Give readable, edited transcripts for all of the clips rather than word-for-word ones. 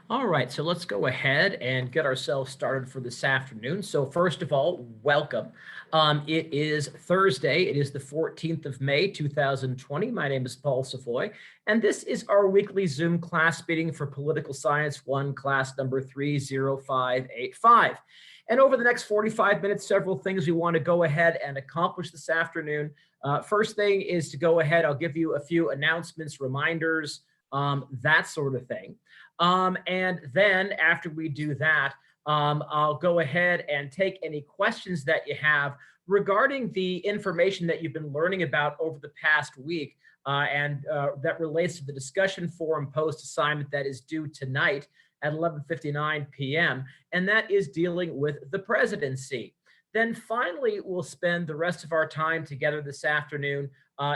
All right, so let's go ahead and get ourselves started for this afternoon. So first of all, welcome. It is Thursday. It is the 14th of May, 2020. My name is Paul Savoy, and this is our weekly Zoom class meeting for Political Science 1, class number 30585. And over the next 45 minutes, several things we want to go ahead and accomplish this afternoon. First thing is to go ahead, I'll give you a few announcements, reminders, that sort of thing. And then after we do that, I'll go ahead and take any questions that you have regarding the information that you've been learning about over the past week, and that relates to the discussion forum post assignment that is due tonight at 11:59 p.m. And that is dealing with the presidency. Then finally, we'll spend the rest of our time together this afternoon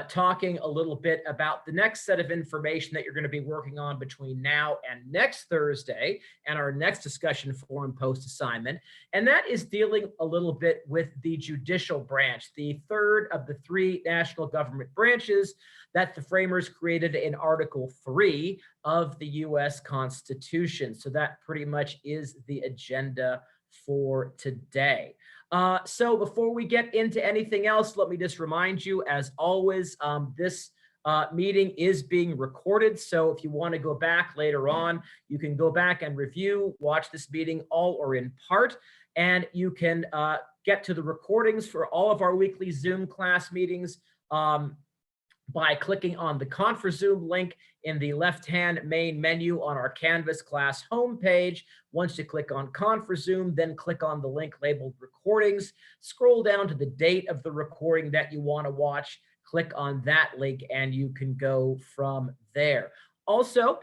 talking a little bit about the next set of information that you're going to be working on between now and next Thursday and our next discussion forum post assignment. And that is dealing a little bit with the judicial branch, the third of the three national government branches that the framers created in Article 3 of the US Constitution. So that pretty much is the agenda for today. So before we get into anything else, let me just remind you, as always, this meeting is being recorded. So if you want to go back later on, you can go back and review, watch this meeting all or in part, and you can get to the recordings for all of our weekly Zoom class meetings by clicking on the ConferZoom link in the left-hand main menu on our Canvas class homepage. Once you click on ConferZoom, then click on the link labeled Recordings. Scroll down to the date of the recording that you want to watch. Click on that link, and you can go from there. Also,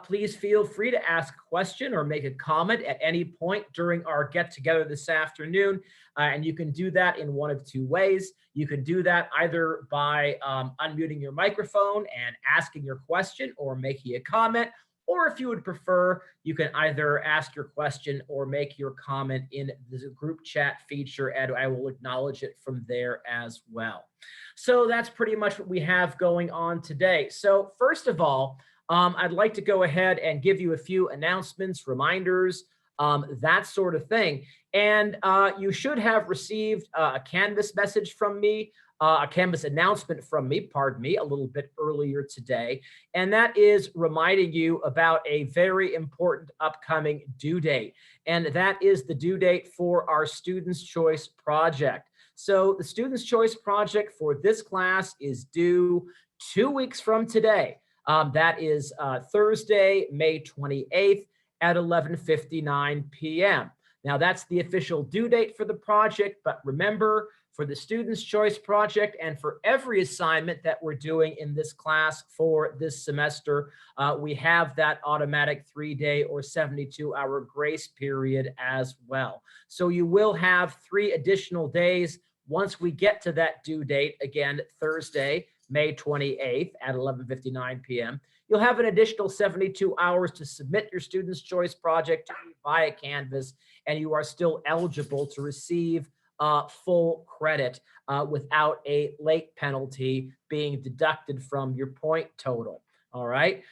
please feel free to ask a question or make a comment at any point during our get-together this afternoon, and you can do that in one of two ways. You can do that either by unmuting your microphone and asking your question or making a comment, or if you would prefer, you can either ask your question or make your comment in the group chat feature, and I will acknowledge it from there as well. So that's pretty much what we have going on today. So first of all, I'd like to go ahead and give you a few announcements, reminders, that sort of thing. And you should have received a Canvas message from me, a Canvas announcement from me, pardon me, a little bit earlier today. And that is reminding you about a very important upcoming due date. And that is the due date for our Students' Choice Project. So the Students' Choice Project for this class is due 2 weeks from today. That is Thursday, May 28th at 11:59 p.m. Now that's the official due date for the project, but remember, for the Students' Choice Project and for every assignment that we're doing in this class for this semester, we have that automatic 3-day or 72-hour grace period as well. So you will have 3 additional days once we get to that due date, again, Thursday, May 28th at 11:59 p.m. You'll have an additional 72 hours to submit your Students' Choice Project to me via Canvas, and you are still eligible to receive full credit without a late penalty being deducted from your point total. All right.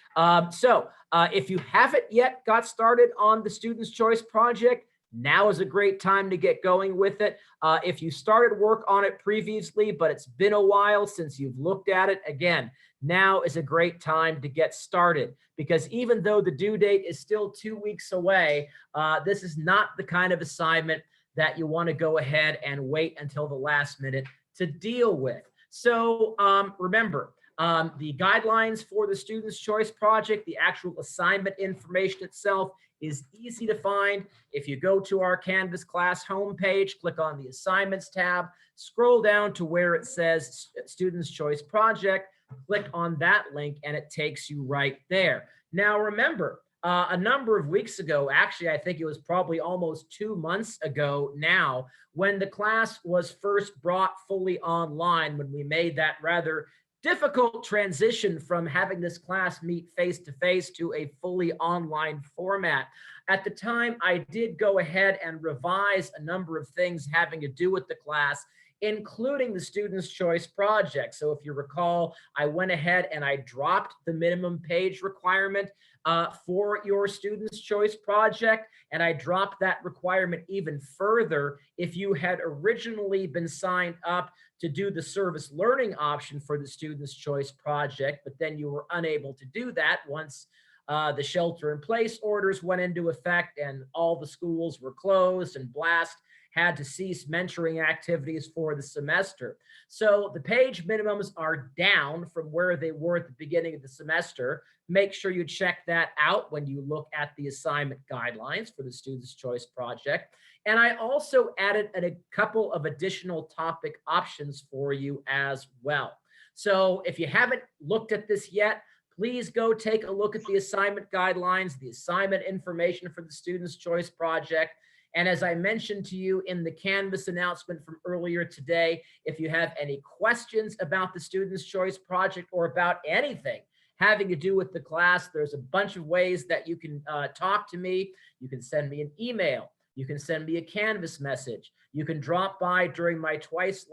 So if you haven't yet got started on the Students' Choice Project, Now is a great time to get going with it. If you started work on it previously, but it's been a while since you've looked at it, again, now is a great time to get started, because even though the due date is still 2 weeks away, this is not the kind of assignment that you want to go ahead and wait until the last minute to deal with. So remember, the guidelines for the Student's Choice Project, the actual assignment information itself is easy to find. If you go to our Canvas class homepage, click on the Assignments tab, scroll down to where it says Student's Choice Project, click on that link, and it takes you right there. Now, remember, a number of weeks ago, actually, I think it was probably almost 2 months ago now, when the class was first brought fully online, when we made that rather difficult transition from having this class meet face-to-face to a fully online format. At the time, I did go ahead and revise a number of things having to do with the class, including the Student's Choice Project. So if you recall, I went ahead and I dropped the minimum page requirement for your Student's Choice Project, and I dropped that requirement even further if you had originally been signed up to do the service learning option for the Student's Choice Project, but then you were unable to do that once the shelter-in-place orders went into effect and all the schools were closed and BLAST had to cease mentoring activities for the semester. So the page minimums are down from where they were at the beginning of the semester. Make sure you check that out when you look at the assignment guidelines for the Student's Choice Project. And I also added a couple of additional topic options for you as well. So if you haven't looked at this yet, please go take a look at the assignment guidelines, the assignment information for the Student's Choice Project. And as I mentioned to you in the Canvas announcement from earlier today, if you have any questions about the Student's Choice Project or about anything having to do with the class, there's a bunch of ways that you can talk to me. You can send me an email. You can send me a Canvas message. You can drop by during my twice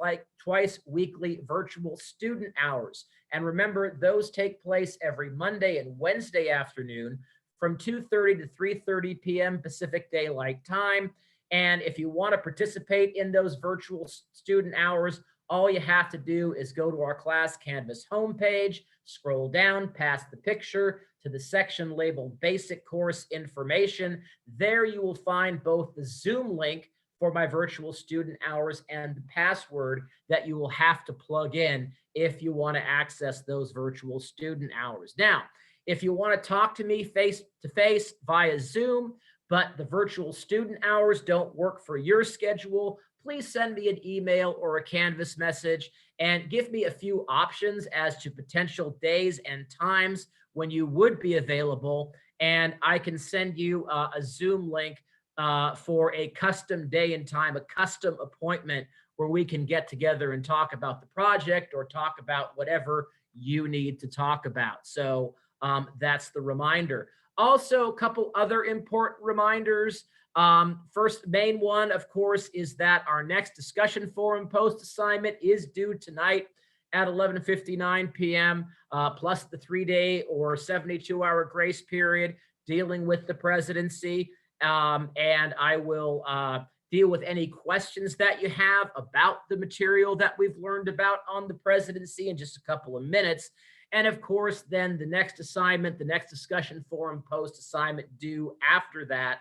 weekly virtual student hours. And remember, those take place every Monday and Wednesday afternoon from 2:30 to 3:30 p.m. Pacific Daylight Time. And if you want to participate in those virtual student hours, all you have to do is go to our class Canvas homepage, scroll down past the picture to the section labeled Basic Course Information. There you will find both the Zoom link for my virtual student hours and the password that you will have to plug in if you want to access those virtual student hours. Now, if you want to talk to me face-to-face via Zoom, but the virtual student hours don't work for your schedule, please send me an email or a Canvas message and give me a few options as to potential days and times when you would be available, and I can send you a Zoom link for a custom day and time, a custom appointment where we can get together and talk about the project or talk about whatever you need to talk about. So that's the reminder. Also, a couple other important reminders. First main one, of course, is that our next discussion forum post assignment is due tonight at 11:59 p.m. Plus the 3-day or 72-hour grace period dealing with the presidency. And I will deal with any questions that you have about the material that we've learned about on the presidency in just a couple of minutes. And of course, then the next assignment, the next discussion forum post assignment due after that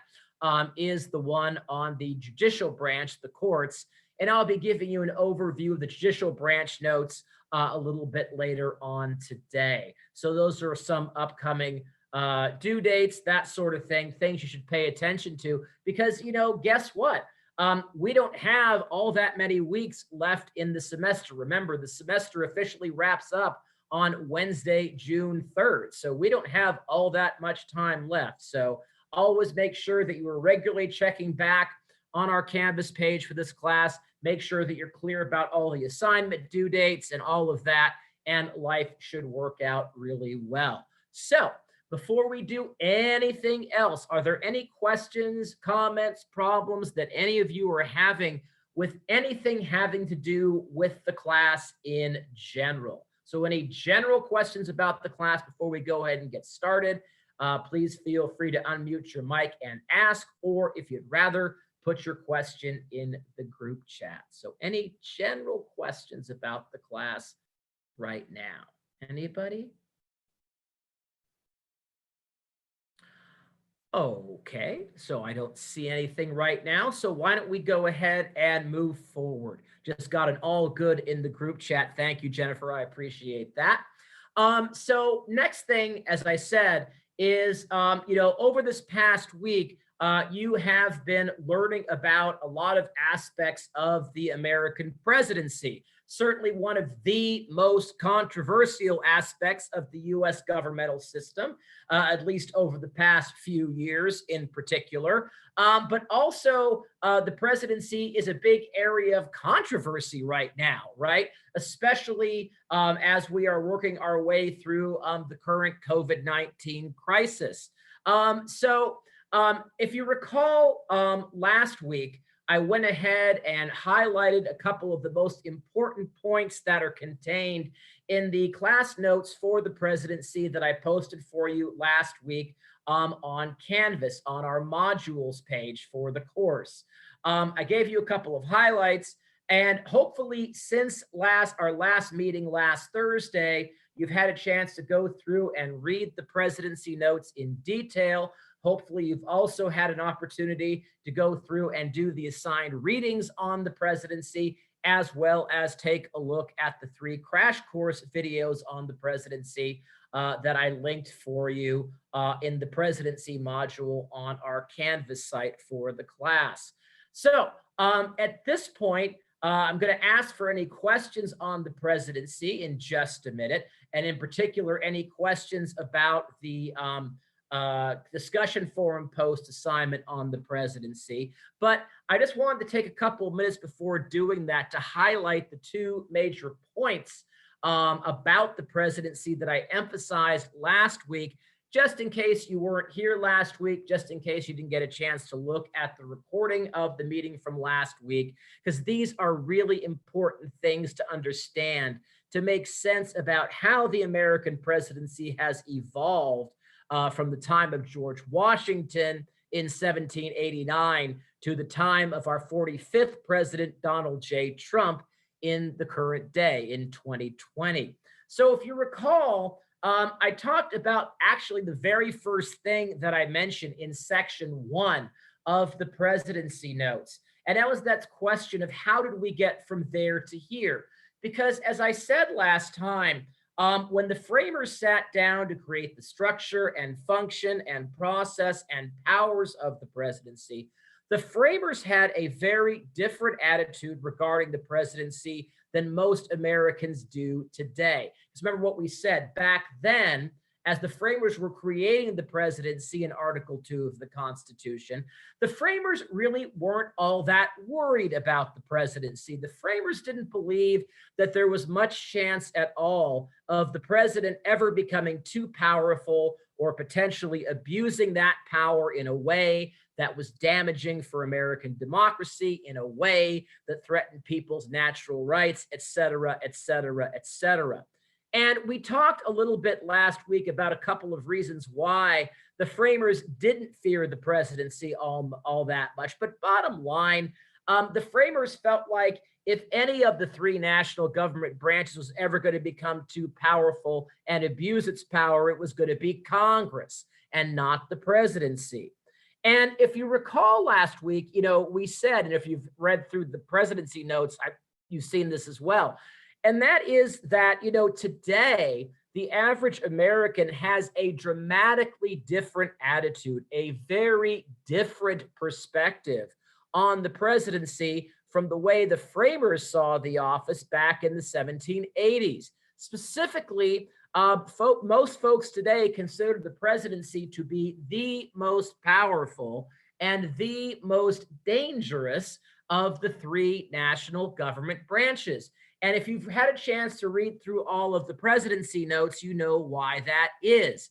is the one on the judicial branch, the courts. And I'll be giving you an overview of the judicial branch notes a little bit later on today. So those are some upcoming due dates, that sort of thing, things you should pay attention to, because, you know, guess what? We don't have all that many weeks left in the semester. Remember, the semester officially wraps up on Wednesday, June 3rd. So we don't have all that much time left. So always make sure that you are regularly checking back on our Canvas page for this class. Make sure that you're clear about all the assignment due dates and all of that, and life should work out really well. So before we do anything else, are there any questions, comments, problems that any of you are having with anything having to do with the class in general? So any general questions about the class before we go ahead and get started, please feel free to unmute your mic and ask, or if you'd rather, put your question in the group chat. So any general questions about the class right now? Anybody? Okay, so I don't see anything right now. So why don't we go ahead and move forward? Just got an all good in the group chat. Thank you, Jennifer. I appreciate that. So next thing, as I said, is, over this past week, you have been learning about a lot of aspects of the American presidency. Certainly one of the most controversial aspects of the US governmental system, at least over the past few years in particular. But also, the presidency is a big area of controversy right now, right? Especially as we are working our way through the current COVID-19 crisis. If you recall, last week, I went ahead and highlighted a couple of the most important points that are contained in the class notes for the presidency that I posted for you last week on Canvas on our modules page for the course. I gave you a couple of highlights, and hopefully since our last meeting last Thursday, you've had a chance to go through and read the presidency notes in detail. Hopefully, you've also had an opportunity to go through and do the assigned readings on the presidency, as well as take a look at the 3 crash course videos on the presidency that I linked for you in the presidency module on our Canvas site for the class. So at this point, I'm going to ask for any questions on the presidency in just a minute, and in particular, any questions about the discussion forum post assignment on the presidency. But I just wanted to take a couple of minutes before doing that to highlight the 2 major points about the presidency that I emphasized last week, just in case you weren't here last week, just in case you didn't get a chance to look at the recording of the meeting from last week, because these are really important things to understand to make sense about how the American presidency has evolved from the time of George Washington in 1789 to the time of our 45th president, Donald J. Trump, in the current day in 2020. So if you recall, I talked about actually the very first thing that I mentioned in section 1 of the presidency notes. And that was that question of how did we get from there to here? Because as I said last time, when the framers sat down to create the structure and function and process and powers of the presidency, the framers had a very different attitude regarding the presidency than most Americans do today. Because remember what we said back then, as the framers were creating the presidency in Article 2 of the Constitution, the framers really weren't all that worried about the presidency. The framers didn't believe that there was much chance at all of the president ever becoming too powerful or potentially abusing that power in a way that was damaging for American democracy, in a way that threatened people's natural rights, et cetera, et cetera, et cetera. And we talked a little bit last week about a couple of reasons why the framers didn't fear the presidency all that much. But bottom line, the framers felt like if any of the 3 national government branches was ever going to become too powerful and abuse its power, it was going to be Congress and not the presidency. And if you recall last week, we said, and if you've read through the presidency notes, you've seen this as well. And that is that, today, the average American has a dramatically different attitude, a very different perspective on the presidency from the way the framers saw the office back in the 1780s. Specifically, most folks today consider the presidency to be the most powerful and the most dangerous of the 3 national government branches. And if you've had a chance to read through all of the presidency notes, you know why that is.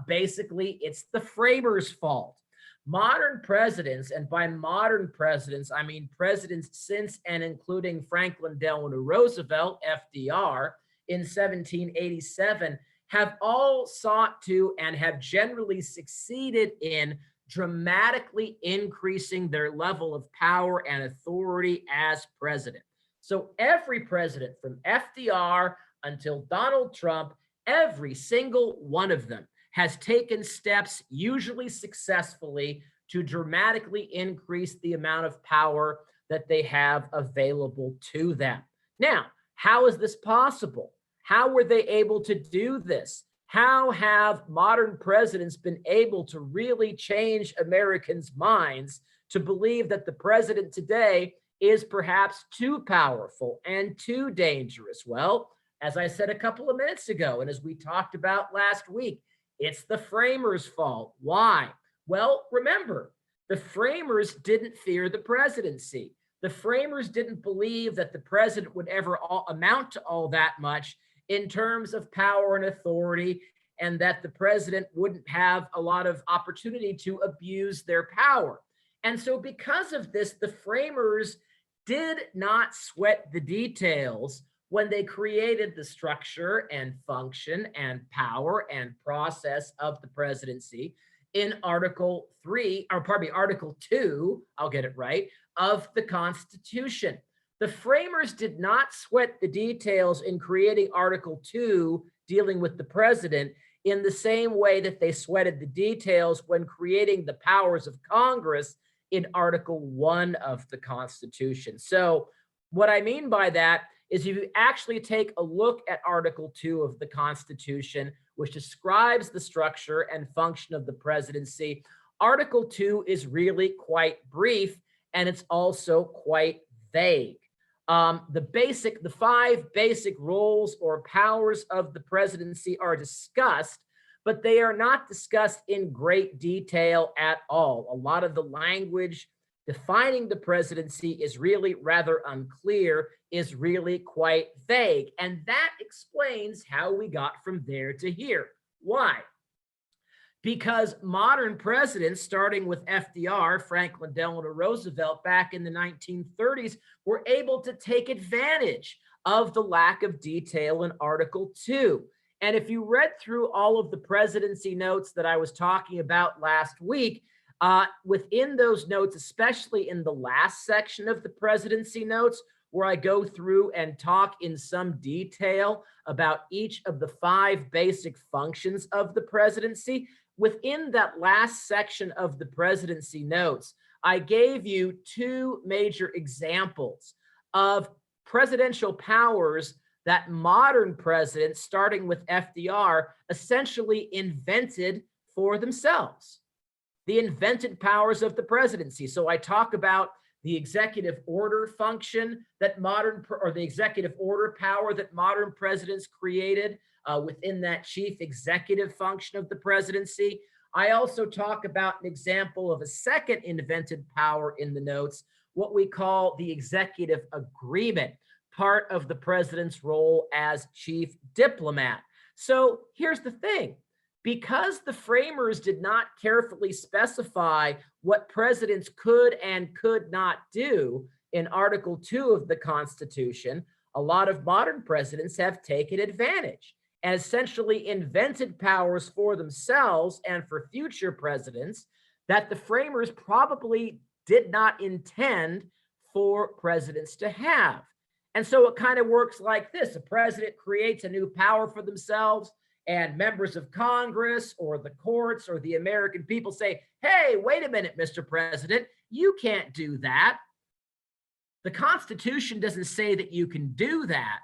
Basically, it's the framers' fault. Modern presidents, and by modern presidents, I mean presidents since and including Franklin Delano Roosevelt, FDR, in 1787, have all sought to and have generally succeeded in dramatically increasing their level of power and authority as president. So every president from FDR until Donald Trump, every single one of them has taken steps, usually successfully, to dramatically increase the amount of power that they have available to them. Now, how is this possible? How were they able to do this? How have modern presidents been able to really change Americans' minds to believe that the president today is perhaps too powerful and too dangerous? Well, as I said a couple of minutes ago, and as we talked about last week, it's the framers' fault. Why? Well, remember, the framers didn't fear the presidency. The framers didn't believe that the president would ever amount to all that much in terms of power and authority, and that the president wouldn't have a lot of opportunity to abuse their power. And so because of this, the framers did not sweat the details when they created the structure and function and power and process of the presidency in Article 2, I'll get it right, of the Constitution. The framers did not sweat the details in creating Article 2 dealing with the president in the same way that they sweated the details when creating the powers of Congress in Article 1 of the Constitution. So what I mean by that is if you actually take a look at Article 2 of the Constitution, which describes the structure and function of the presidency, Article 2 is really quite brief, and it's also quite vague. The 5 basic roles or powers of the presidency are discussed, but they are not discussed in great detail at all. A lot of the language defining the presidency is really rather unclear, is really quite vague. And that explains how we got from there to here. Why? Because modern presidents, starting with FDR, Franklin Delano Roosevelt, back in the 1930s, were able to take advantage of the lack of detail in Article 2. And if you read through all of the presidency notes that I was talking about last week, within those notes, especially in the last section of the presidency notes, where I go through and talk in some detail about each of the 5 basic functions of the presidency, within that last section of the presidency notes, I gave you 2 major examples of presidential powers that modern presidents, starting with FDR, essentially invented for themselves. The invented powers of the presidency. So I talk about the executive order function that the executive order power that modern presidents created within that chief executive function of the presidency. I also talk about an example of a second invented power in the notes, what we call the executive agreement, part of the president's role as chief diplomat. So here's the thing. Because the framers did not carefully specify what presidents could and could not do in Article 2 of the Constitution, a lot of modern presidents have taken advantage and essentially invented powers for themselves and for future presidents that the framers probably did not intend for presidents to have. And so it kind of works like this. A president creates a new power for themselves, and members of Congress or the courts or the American people say, hey, wait a minute, Mr. President, you can't do that. The Constitution doesn't say that you can do that.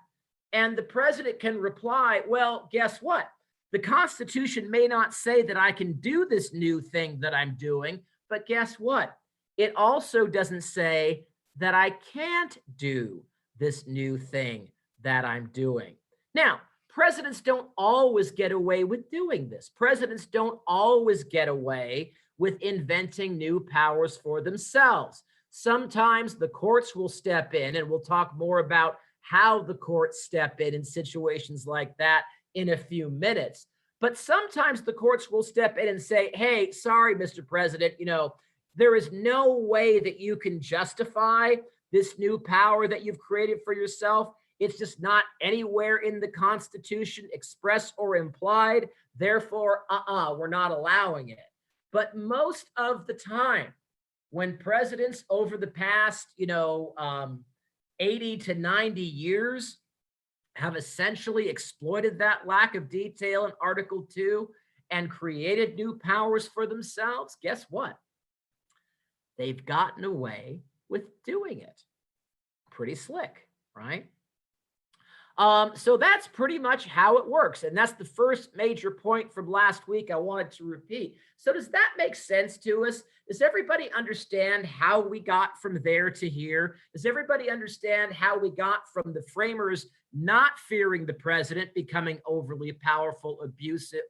And the president can reply, well, guess what? The Constitution may not say that I can do this new thing that I'm doing, but guess what? It also doesn't say that I can't do this new thing that I'm doing. Now, presidents don't always get away with doing this. Presidents don't always get away with inventing new powers for themselves. Sometimes the courts will step in, and we'll talk more about how the courts step in situations like that in a few minutes. But sometimes the courts will step in and say, hey, sorry, Mr. President, there is no way that you can justify this new power that you've created for yourself. It's just not anywhere in the Constitution, express or implied. Therefore, we're not allowing it. But most of the time, when presidents over the past, 80 to 90 years have essentially exploited that lack of detail in Article 2 and created new powers for themselves, guess what? They've gotten away with doing it. Pretty slick, right? So that's pretty much how it works. And that's the first major point from last week I wanted to repeat. So does that make sense to us? Does everybody understand how we got from there to here? Does everybody understand how we got from the framers not fearing the president becoming overly powerful, abusive,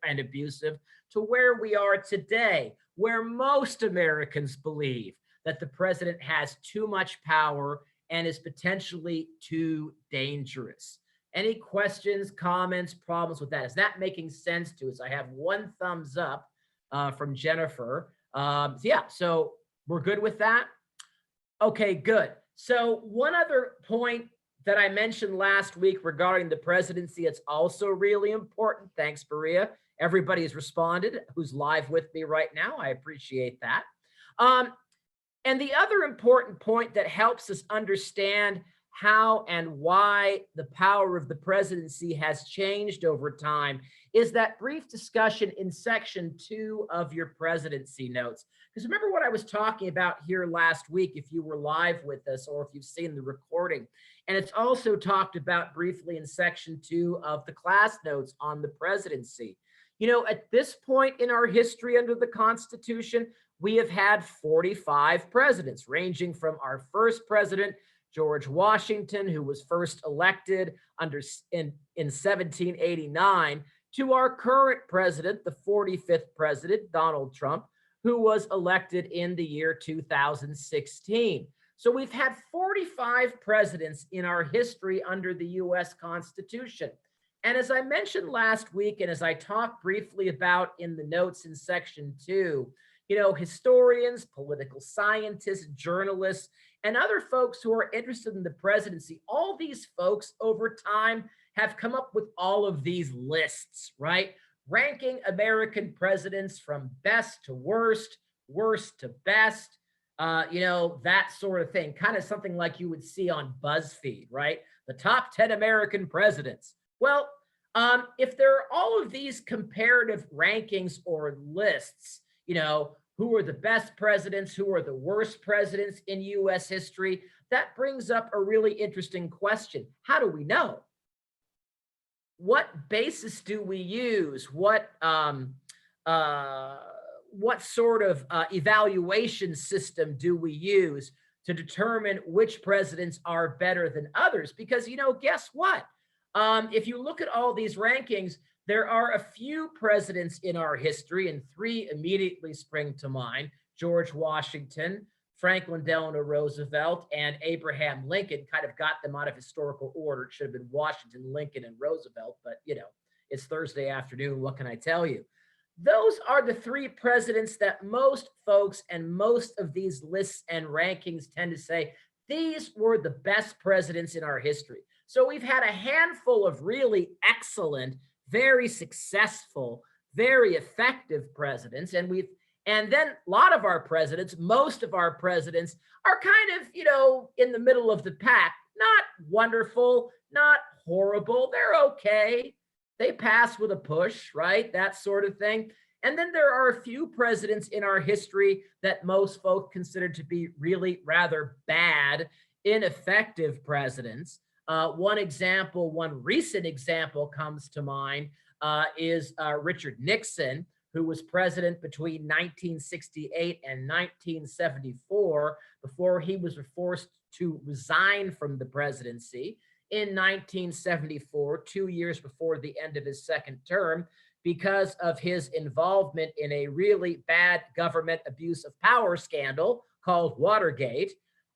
to where we are today, where most Americans believe that the president has too much power and is potentially too dangerous? Any questions, comments, problems with that? Is that making sense to us? I have one thumbs up from Jennifer. So we're good with that? Okay, good. So one other point that I mentioned last week regarding the presidency, it's also really important. Thanks, Maria. Everybody has responded who's live with me right now. I appreciate that. And the other important point that helps us understand how and why the power of the presidency has changed over time is that brief discussion in section 2 of your presidency notes. Because remember what I was talking about here last week, if you were live with us or if you've seen the recording. And it's also talked about briefly in section 2 of the class notes on the presidency. At this point in our history under the Constitution, we have had 45 presidents, ranging from our first president, George Washington, who was first elected in 1789, to our current president, the 45th president, Donald Trump, who was elected in the year 2016. So we've had 45 presidents in our history under the U.S. Constitution. And as I mentioned last week, and as I talked briefly about in the notes in section 2, historians, political scientists, journalists, and other folks who are interested in the presidency, all these folks over time have come up with all of these lists, right? Ranking American presidents from best to worst, worst to best, that sort of thing, kind of something like you would see on BuzzFeed, right? The top 10 American presidents. Well, if there are all of these comparative rankings or lists, who are the best presidents, who are the worst presidents in U.S. history, that brings up a really interesting question. How do we know? What basis do we use? What sort of evaluation system do we use to determine which presidents are better than others? Because, guess what? If you look at all these rankings, there are a few presidents in our history, and 3 immediately spring to mind: George Washington, Franklin Delano Roosevelt, and Abraham Lincoln. Kind of got them out of historical order. It should have been Washington, Lincoln, and Roosevelt, but it's Thursday afternoon. What can I tell you? Those are the 3 presidents that most folks and most of these lists and rankings tend to say these were the best presidents in our history. So we've had a handful of really excellent, very successful, very effective presidents. And then a lot of our presidents, most of our presidents are kind of, in the middle of the pack, not wonderful, not horrible. They're okay. They pass with a push, right? That sort of thing. And then there are a few presidents in our history that most folk consider to be really rather bad, ineffective presidents. One recent example comes to mind is Richard Nixon, who was president between 1968 and 1974 before he was forced to resign from the presidency in 1974, 2 years before the end of his second term, because of his involvement in a really bad government abuse of power scandal called Watergate.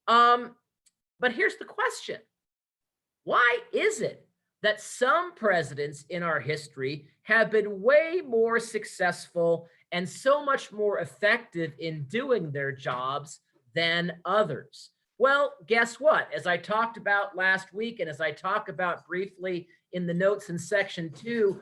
But here's the question. Why is it that some presidents in our history have been way more successful and so much more effective in doing their jobs than others? Well, guess what? As I talked about last week, and as I talk about briefly in the notes in section 2,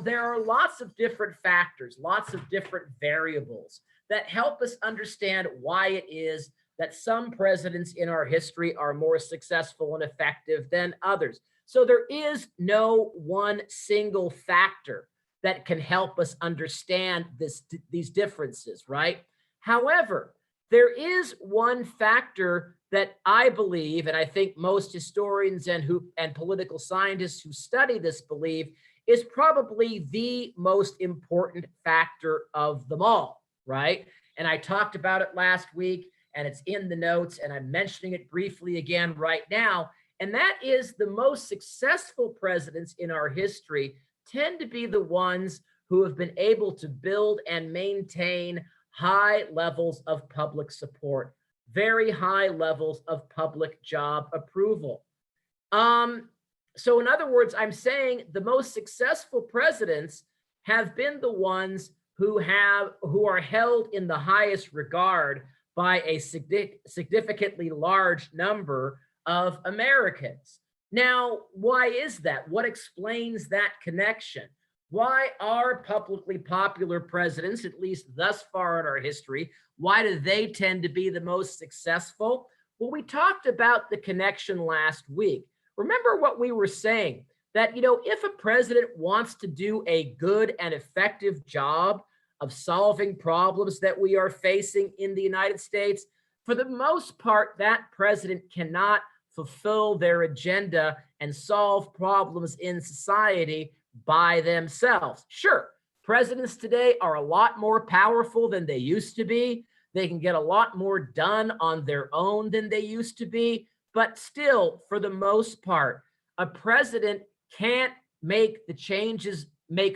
there are lots of different factors, lots of different variables that help us understand why it is that some presidents in our history are more successful and effective than others. So there is no one single factor that can help us understand these differences, right? However, there is one factor that I believe, and I think most historians and political scientists who study this believe, is probably the most important factor of them all, right? And I talked about it last week, and it's in the notes, and I'm mentioning it briefly again right now. And that is the most successful presidents in our history tend to be the ones who have been able to build and maintain high levels of public support, very high levels of public job approval. So in other words, I'm saying the most successful presidents have been the ones who are held in the highest regard by a significantly large number of Americans. Now, why is that? What explains that connection? Why are publicly popular presidents, at least thus far in our history, why do they tend to be the most successful? Well, we talked about the connection last week. Remember what we were saying, that, if a president wants to do a good and effective job of solving problems that we are facing in the United States, for the most part, that president cannot fulfill their agenda and solve problems in society by themselves. Sure, presidents today are a lot more powerful than they used to be. They can get a lot more done on their own than they used to be. But still, for the most part, a president can't make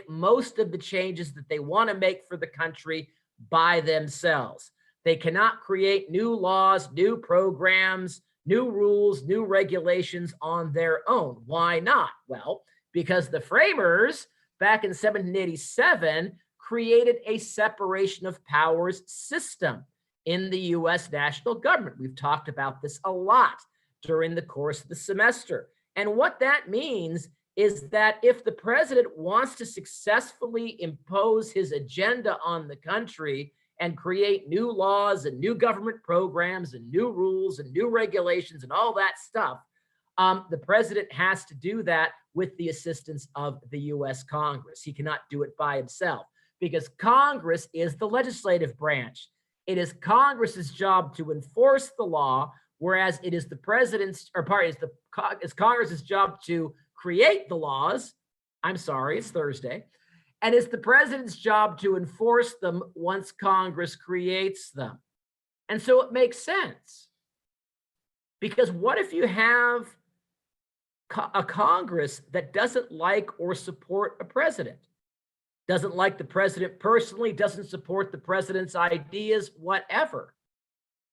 most of the changes that they want to make for the country by themselves. They cannot create new laws, new programs, new rules, new regulations on their own. Why not? Well, because the framers back in 1787 created a separation of powers system in the US national government. We've talked about this a lot during the course of the semester. And what that means is that if the president wants to successfully impose his agenda on the country and create new laws and new government programs and new rules and new regulations and all that stuff, the president has to do that with the assistance of the US Congress. He cannot do it by himself because Congress is the legislative branch. It is Congress's job to enforce the law, whereas it is the president's, it's Congress's job to create the laws. I'm sorry, it's Thursday. And it's the president's job to enforce them once Congress creates them. And so it makes sense. Because what if you have a Congress that doesn't like or support a president? Doesn't like the president personally, doesn't support the president's ideas, whatever.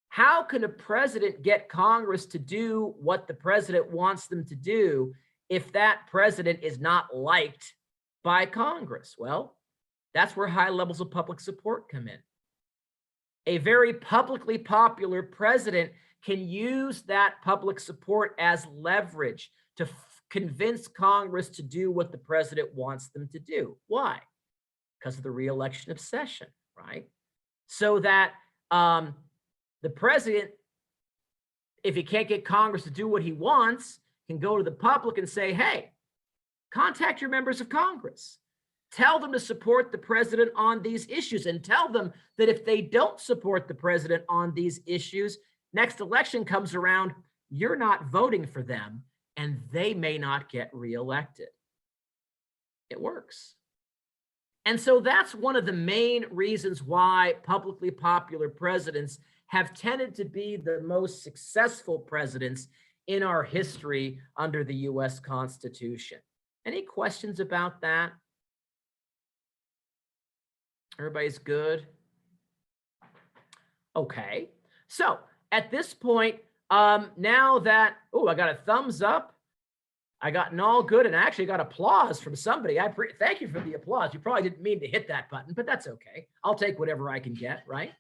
How can a president get Congress to do what the president wants them to do if that president is not liked by Congress? Well, that's where high levels of public support come in. A very publicly popular president can use that public support as leverage to convince Congress to do what the president wants them to do. Why? Because of the re-election obsession, right? So that the president, if he can't get Congress to do what he wants, can go to the public and say, hey, contact your members of Congress. Tell them to support the president on these issues, and tell them that if they don't support the president on these issues, next election comes around, you're not voting for them, and they may not get reelected. It works. And so that's one of the main reasons why publicly popular presidents have tended to be the most successful presidents in our history under the US Constitution. Any questions about that? Everybody's good? Okay. So at this point, now that, I got a thumbs up, I got an all good, and I actually got applause from somebody. Thank you for the applause. You probably didn't mean to hit that button, but that's okay. I'll take whatever I can get, right?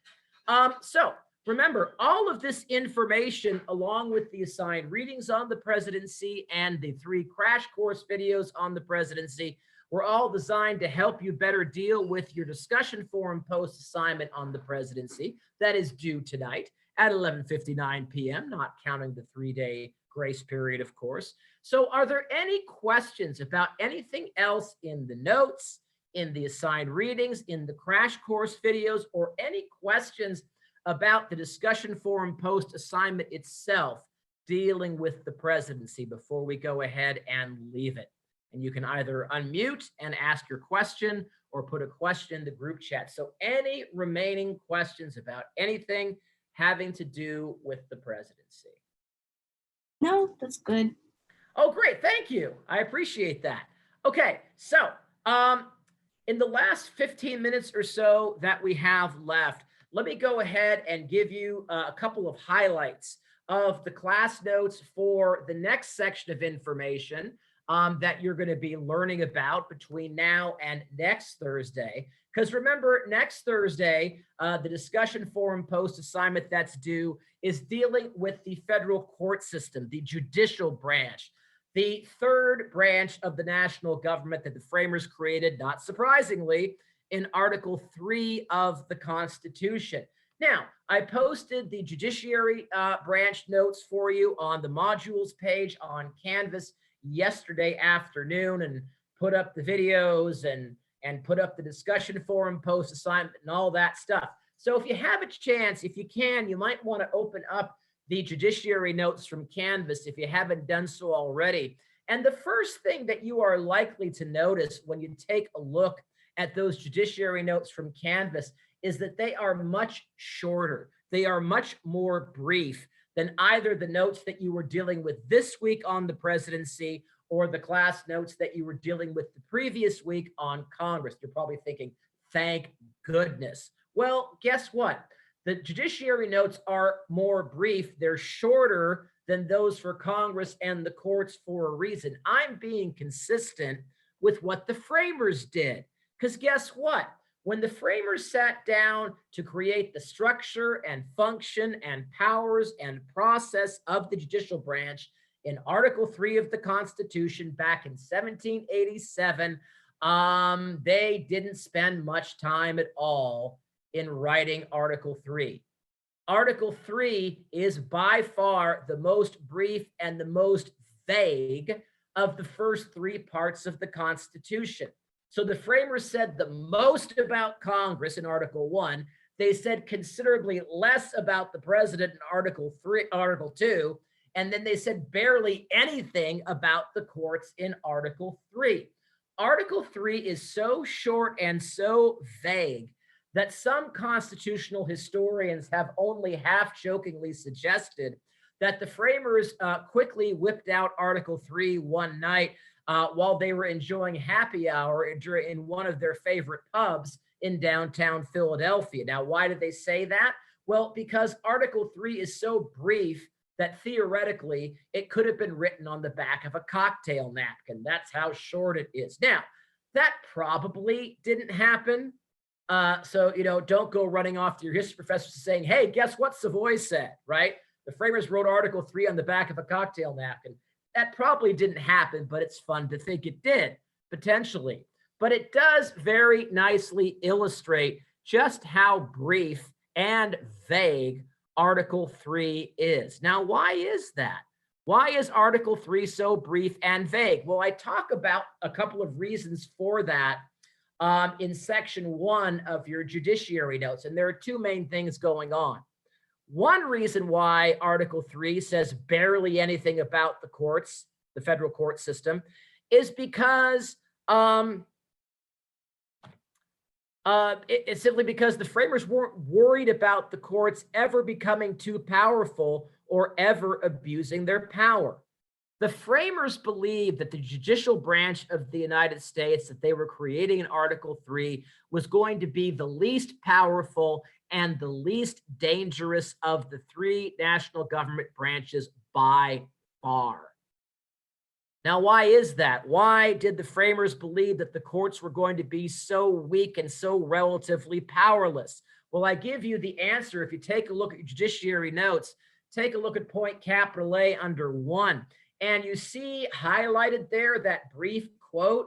So remember, all of this information, along with the assigned readings on the presidency and the 3 crash course videos on the presidency, were all designed to help you better deal with your discussion forum post assignment on the presidency that is due tonight at 11:59 p.m., not counting the 3-day grace period, of course. So are there any questions about anything else in the notes, in the assigned readings, in the crash course videos, or any questions about the discussion forum post assignment itself dealing with the presidency before we go ahead and leave it? And you can either unmute and ask your question or put a question in the group chat. So any remaining questions about anything having to do with the presidency? No, that's good. Oh, great. Thank you. I appreciate that. Okay. So in the last 15 minutes or so that we have left, let me go ahead and give you a couple of highlights of the class notes for the next section of information that you're going to be learning about between now and next Thursday. Because remember, next Thursday, the discussion forum post assignment that's due is dealing with the federal court system, the judicial branch, the third branch of the national government that the framers created, not surprisingly, in Article 3 of the Constitution. Now, I posted the judiciary branch notes for you on the modules page on Canvas yesterday afternoon, and put up the videos and put up the discussion forum post assignment and all that stuff. So if you have a chance, if you can, you might want to open up the judiciary notes from Canvas if you haven't done so already. And the first thing that you are likely to notice when you take a look at those judiciary notes from Canvas is that they are much shorter. They are much more brief than either the notes that you were dealing with this week on the presidency or the class notes that you were dealing with the previous week on Congress. You're probably thinking, thank goodness. Well, guess what? The judiciary notes are more brief. They're shorter than those for Congress and the courts for a reason. I'm being consistent with what the framers did. Because guess what? When the framers sat down to create the structure and function and powers and process of the judicial branch in Article 3 of the Constitution back in 1787, they didn't spend much time at all in writing Article 3. Article 3 is by far the most brief and the most vague of the first three parts of the Constitution. So the framers said the most about Congress in Article 1. They said considerably less about the president in Article 2, and then they said barely anything about the courts in Article 3. Article 3 is so short and so vague that some constitutional historians have only half-jokingly suggested that the framers quickly whipped out Article 3 one night while they were enjoying happy hour in one of their favorite pubs in downtown Philadelphia. Now, why did they say that? Well, because Article 3 is so brief that theoretically it could have been written on the back of a cocktail napkin. That's how short it is. Now, that probably didn't happen. So, don't go running off to your history professor saying, hey, guess what Savoy said, right? The framers wrote Article 3 on the back of a cocktail napkin. That probably didn't happen, but it's fun to think it did, potentially. But it does very nicely illustrate just how brief and vague Article 3 is. Now, why is that? Why is Article 3 so brief and vague? Well, I talk about a couple of reasons for that in Section 1 of your judiciary notes, and there are two main things going on. One reason why Article 3 says barely anything about the courts, the federal court system, is because it's simply because the framers weren't worried about the courts ever becoming too powerful or ever abusing their power. The framers believed that the judicial branch of the United States that they were creating in Article 3 was going to be the least powerful and the least dangerous of the three national government branches by far. Now, why is that? Why did the framers believe that the courts were going to be so weak and so relatively powerless? Well, I give you the answer. If you take a look at your judiciary notes, take a look at point capital A under 1, and you see highlighted there that brief quote,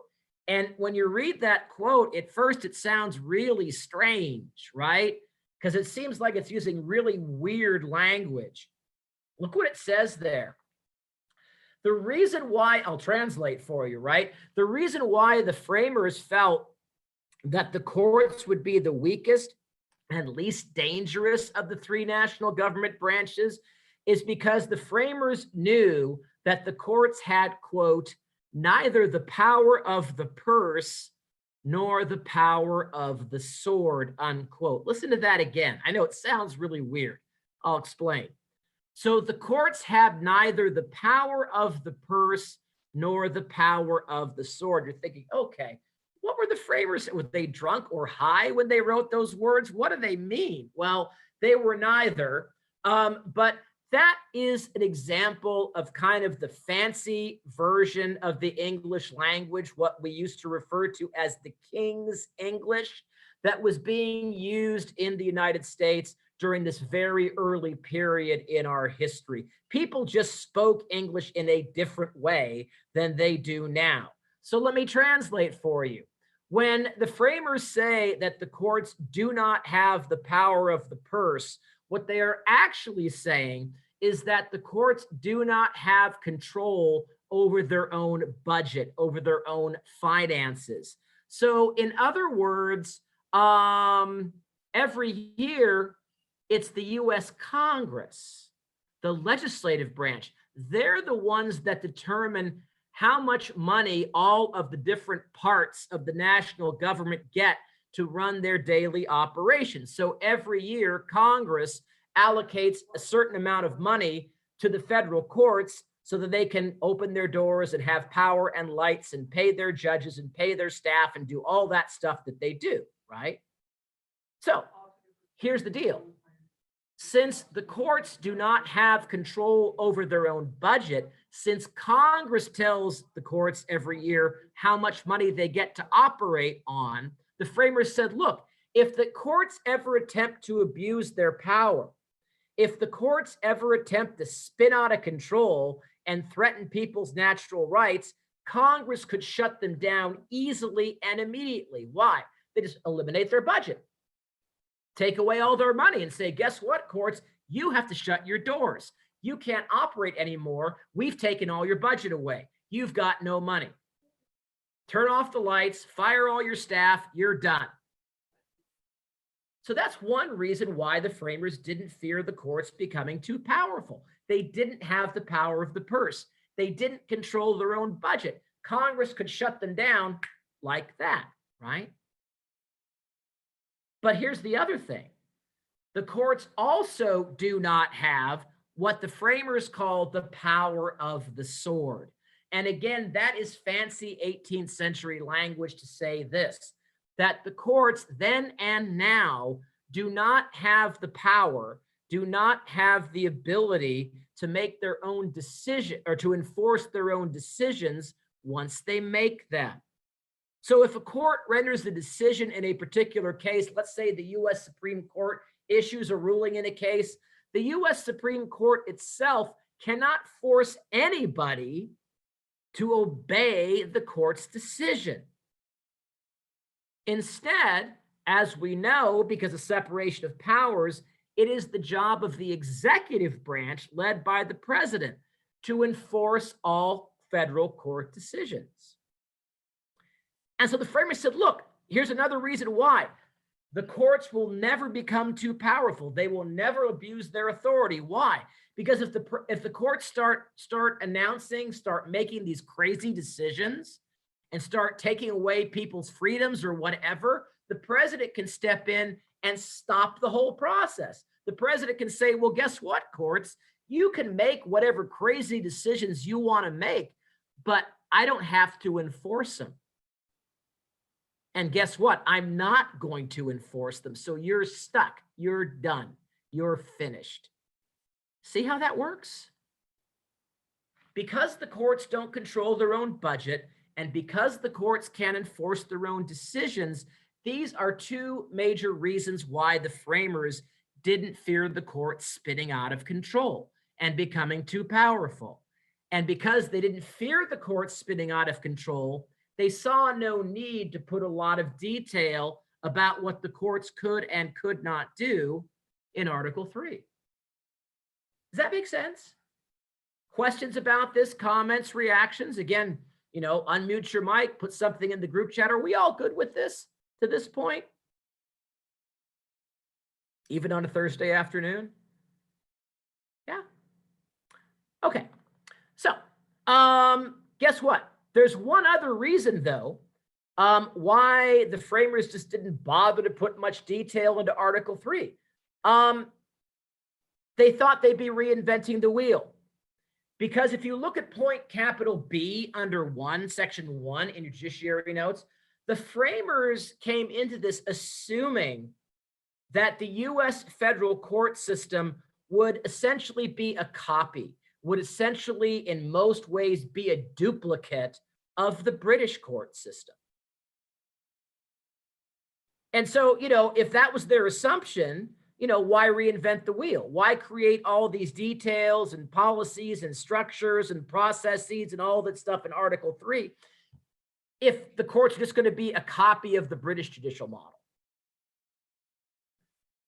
And when you read that quote, at first it sounds really strange, right? Because it seems like it's using really weird language. Look what it says there. The reason why, I'll translate for you, right? The reason why the framers felt that the courts would be the weakest and least dangerous of the three national government branches is because the framers knew that the courts had, quote, neither the power of the purse nor the power of the sword, unquote. Listen to that again. I know it sounds really weird. I'll explain. So the courts have neither the power of the purse nor the power of the sword. You're thinking, okay, what were the framers? Were they drunk or high when they wrote those words? What do they mean? Well, they were neither. But that is an example of kind of the fancy version of the English language, what we used to refer to as the King's English, that was being used in the United States during this very early period in our history. People just spoke English in a different way than they do now. So let me translate for you. When the framers say that the courts do not have the power of the purse, what they are actually saying is that the courts do not have control over their own budget, over their own finances. So in other words, every year, it's the US Congress, the legislative branch. They're the ones that determine how much money all of the different parts of the national government get to run their daily operations. So every year, Congress allocates a certain amount of money to the federal courts so that they can open their doors and have power and lights and pay their judges and pay their staff and do all that stuff that they do, right? So here's the deal. Since the courts do not have control over their own budget, since Congress tells the courts every year how much money they get to operate on, the framers said, look, if the courts ever attempt to abuse their power, if the courts ever attempt to spin out of control and threaten people's natural rights, Congress could shut them down easily and immediately. Why? They just eliminate their budget. Take away all their money and say, guess what, courts? You have to shut your doors. You can't operate anymore. We've taken all your budget away. You've got no money. Turn off the lights, fire all your staff, you're done. So that's one reason why the framers didn't fear the courts becoming too powerful. They didn't have the power of the purse. They didn't control their own budget. Congress could shut them down like that, right? But here's the other thing. The courts also do not have what the framers called the power of the sword. And again, that is fancy 18th century language to say this, that the courts then and now do not have the power, do not have the ability to make their own decision or to enforce their own decisions once they make them. So if a court renders the decision in a particular case, let's say the US Supreme Court issues a ruling in a case, the US Supreme Court itself cannot force anybody to obey the court's decision. Instead, as we know, because of separation of powers, it is the job of the executive branch led by the president to enforce all federal court decisions. And so the framers said, look, here's another reason why. The courts will never become too powerful. They will never abuse their authority. Why? Because if the courts start announcing, start making these crazy decisions and start taking away people's freedoms or whatever, the president can step in and stop the whole process. The president can say, well, guess what, courts? You can make whatever crazy decisions you want to make, but I don't have to enforce them. And guess what? I'm not going to enforce them. So you're stuck. You're done. You're finished. See how that works? Because the courts don't control their own budget and because the courts can't enforce their own decisions, these are two major reasons why the framers didn't fear the courts spinning out of control and becoming too powerful. And because they didn't fear the courts spinning out of control, they saw no need to put a lot of detail about what the courts could and could not do in Article 3. Does that make sense? Questions about this, comments, reactions? Again, unmute your mic, put something in the group chat. Are we all good with this to this point? Even on a Thursday afternoon? Yeah. Okay. So, guess what? There's one other reason, though, why the framers just didn't bother to put much detail into Article 3. They thought they'd be reinventing the wheel. Because if you look at point capital B under 1, section 1 in your judiciary notes, the framers came into this assuming that the U.S. federal court system would essentially be a copy, would essentially in most ways be a duplicate of the British court system. And so, if that was their assumption, why reinvent the wheel? Why create all these details and policies and structures and processes and all that stuff in Article 3 if the court's just going to be a copy of the British judicial model?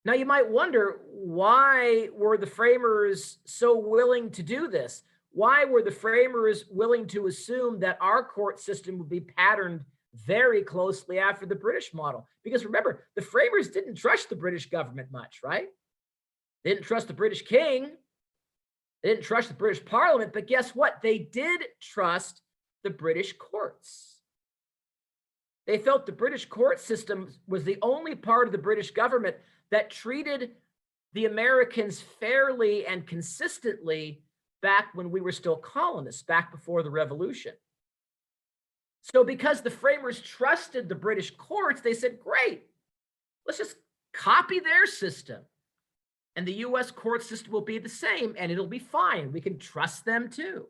Now, you might wonder, why were the framers so willing to do this? Why were the framers willing to assume that our court system would be patterned very closely after the British model? Because remember, the framers didn't trust the British government much, right? They didn't trust the British king. They didn't trust the British parliament, but guess what? They did trust the British courts. They felt the British court system was the only part of the British government that treated the Americans fairly and consistently back when we were still colonists, back before the Revolution. So because the framers trusted the British courts, they said, great, let's just copy their system. And the US court system will be the same and it'll be fine. We can trust them too.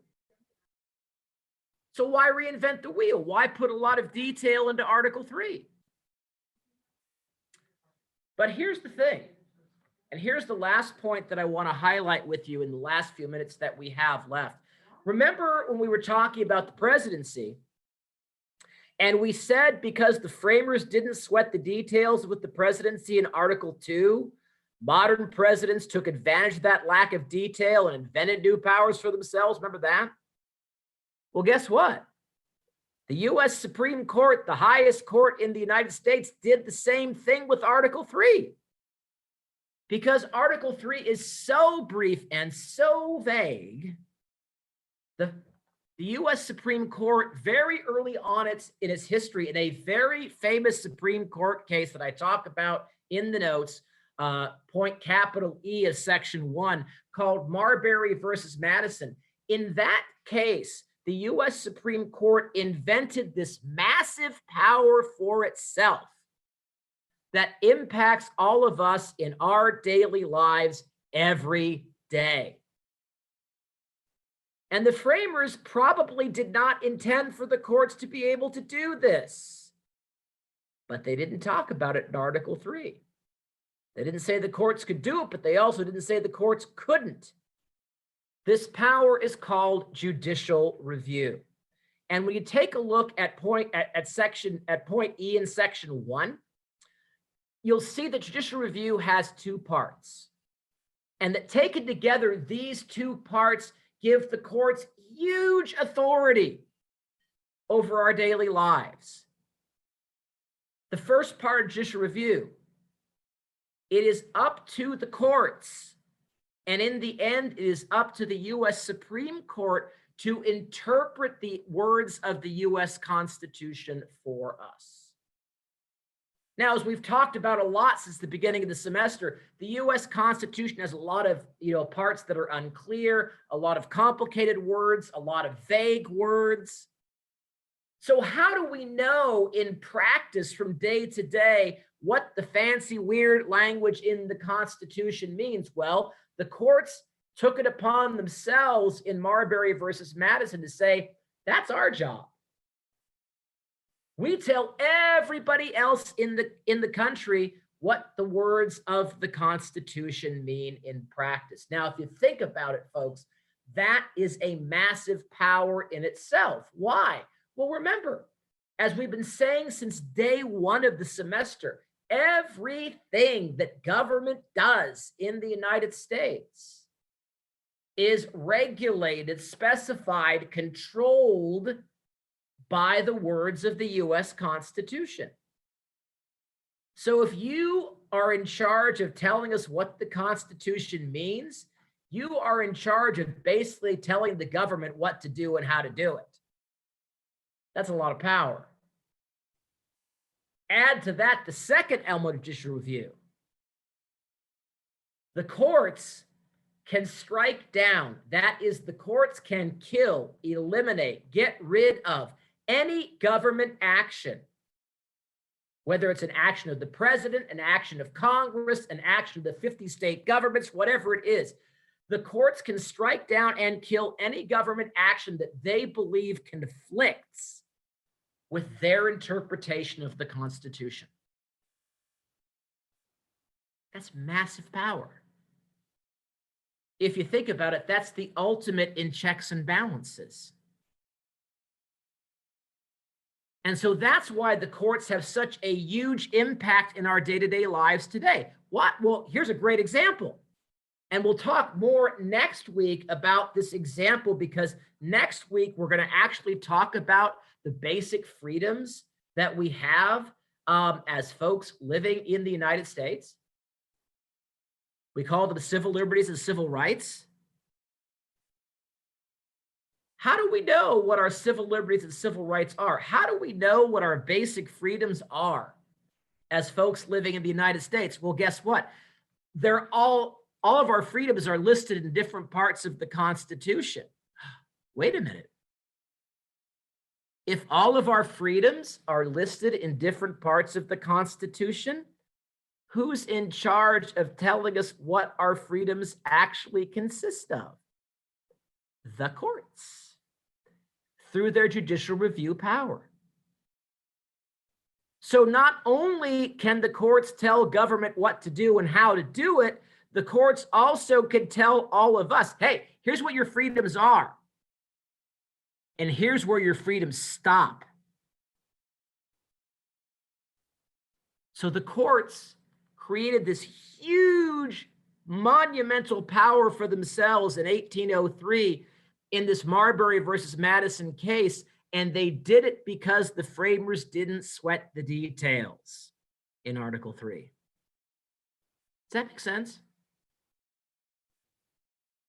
So why reinvent the wheel? Why put a lot of detail into Article 3? But here's the thing, and here's the last point that I want to highlight with you in the last few minutes that we have left. Remember when we were talking about the presidency, and we said because the framers didn't sweat the details with the presidency in Article 2, modern presidents took advantage of that lack of detail and invented new powers for themselves. Remember that? Well, guess what? The U.S. Supreme Court, the highest court in the United States, did the same thing with Article 3. Because Article 3 is so brief and so vague, the U.S. Supreme Court, very early on in its history, in a very famous Supreme Court case that I talk about in the notes, point capital E of Section 1, called Marbury versus Madison. In that case, the U.S. Supreme Court invented this massive power for itself that impacts all of us in our daily lives every day. And the framers probably did not intend for the courts to be able to do this, but they didn't talk about it in Article 3. They didn't say the courts could do it, but they also didn't say the courts couldn't. This power is called judicial review. And when you take a look at point E in Section 1, you'll see that judicial review has two parts. And that taken together, these two parts give the courts huge authority over our daily lives. The first part of judicial review, it is up to the courts. And in the end, it is up to the U.S. Supreme Court to interpret the words of the U.S. Constitution for us. Now, as we've talked about a lot since the beginning of the semester, the U.S. Constitution has a lot of parts that are unclear, a lot of complicated words, a lot of vague words. So how do we know in practice from day to day what the fancy, weird language in the Constitution means? Well, the courts took it upon themselves in Marbury versus Madison to say, that's our job. We tell everybody else in the country what the words of the Constitution mean in practice. Now, if you think about it, folks, that is a massive power in itself. Why? Well, remember, As we've been saying since day one of the semester, everything that government does in the United States is regulated, specified, controlled by the words of the US Constitution. So if you are in charge of telling us what the Constitution means, you are in charge of basically telling the government what to do and how to do it. That's a lot of power. Add to that the second element of judicial review. The courts can strike down. That is, the courts can kill, eliminate, get rid of any government action, whether it's an action of the president, an action of Congress, an action of the 50 state governments, whatever it is. The courts can strike down and kill any government action that they believe conflicts with their interpretation of the Constitution. That's massive power. If you think about it, that's the ultimate in checks and balances. And so that's why the courts have such a huge impact in our day-to-day lives today. What? Well, here's a great example. And we'll talk more next week about this example, because next week we're going to actually talk about the basic freedoms that we have as folks living in the United States. We call them civil liberties and civil rights. How do we know what our civil liberties and civil rights are? How do we know what our basic freedoms are as folks living in the United States? Well, guess what? They're all of our freedoms are listed in different parts of the Constitution. Wait a minute. If all of our freedoms are listed in different parts of the Constitution, who's in charge of telling us what our freedoms actually consist of? The courts, through their judicial review power. So not only can the courts tell government what to do and how to do it, the courts also can tell all of us, hey, here's what your freedoms are. And here's where your freedoms stop. So the courts created this huge monumental power for themselves in 1803 in this Marbury versus Madison case. And they did it because the framers didn't sweat the details in Article 3. Does that make sense?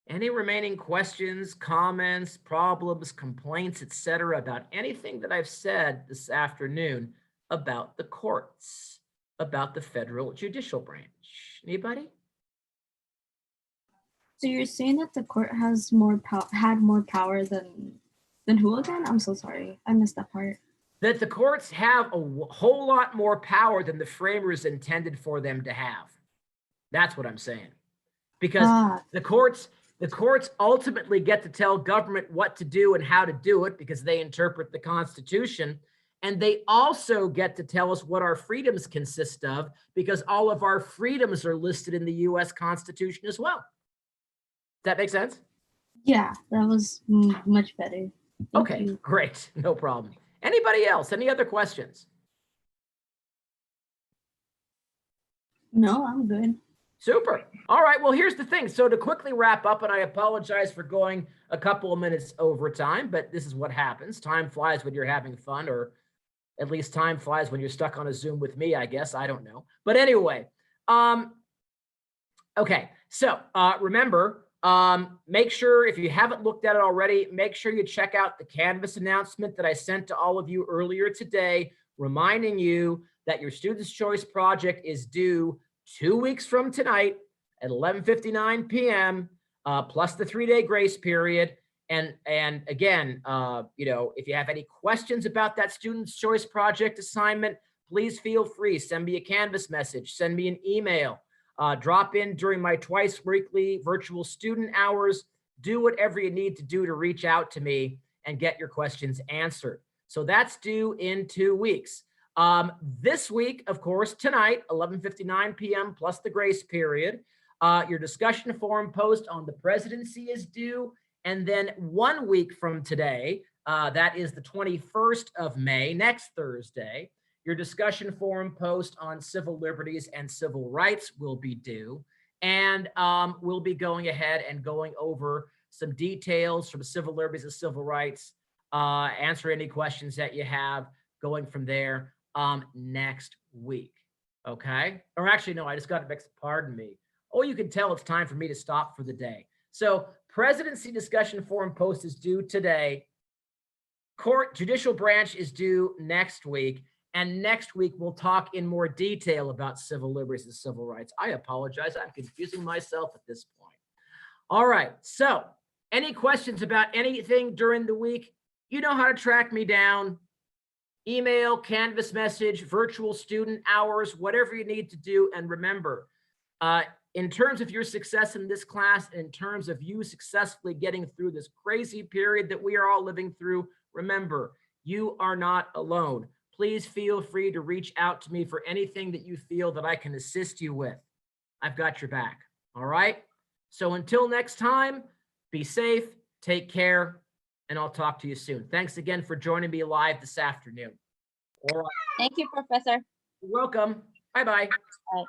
Any remaining questions, comments, problems, complaints, etc., about anything that I've said this afternoon about the courts, about the federal judicial branch? Anybody? So you're saying that the court has had more power than who again? I'm so sorry. I missed that part. That the courts have a whole lot more power than the framers intended for them to have. That's what I'm saying. Because the courts ultimately get to tell government what to do and how to do it because they interpret the Constitution. And they also get to tell us what our freedoms consist of because all of our freedoms are listed in the US Constitution as well. Does that make sense? Yeah, that was much better. Okay, great. No problem. Anybody else? Any other questions? No, I'm good. Super. All right. Well, here's the thing. So to quickly wrap up, and I apologize for going a couple of minutes over time, but this is what happens. Time flies when you're having fun, or at least time flies when you're stuck on a Zoom with me, I guess. I don't know. But anyway, okay. So remember, make sure, if you haven't looked at it already, make sure you check out the Canvas announcement that I sent to all of you earlier today, reminding you that your Student's Choice project is due 2 weeks from tonight at 11:59 p.m. Plus the 3-day grace period. And again, if you have any questions about that Student's Choice project assignment, please feel free. Send me a Canvas message, send me an email, drop in during my twice weekly virtual student hours. Do whatever you need to do to reach out to me and get your questions answered. So that's due in 2 weeks. This week, of course, tonight, 11:59 p.m. plus the grace period, your discussion forum post on the presidency is due. And then 1 week from today, That is the 21st of May, next Thursday. Your discussion forum post on civil liberties and civil rights will be due. And we'll be going ahead and going over some details from civil liberties and civil rights, answer any questions that you have going from there next week. Okay. Or actually, no, I just got to mix, pardon me. Oh, you can tell it's time for me to stop for the day. So presidency discussion forum post is due today. Court judicial branch is due next week. And next week, we'll talk in more detail about civil liberties and civil rights. I apologize. I'm confusing myself at this point. All right. So any questions about anything during the week? You know how to track me down. Email, Canvas message, virtual student hours, whatever you need to do. And remember, in terms of your success in this class, in terms of you successfully getting through this crazy period that we are all living through, remember, you are not alone. Please feel free to reach out to me for anything that you feel that I can assist you with. I've got your back. All right. So until next time, be safe, take care, and I'll talk to you soon. Thanks again for joining me live this afternoon. All right. Thank you, Professor. You're welcome. Bye-bye. Bye.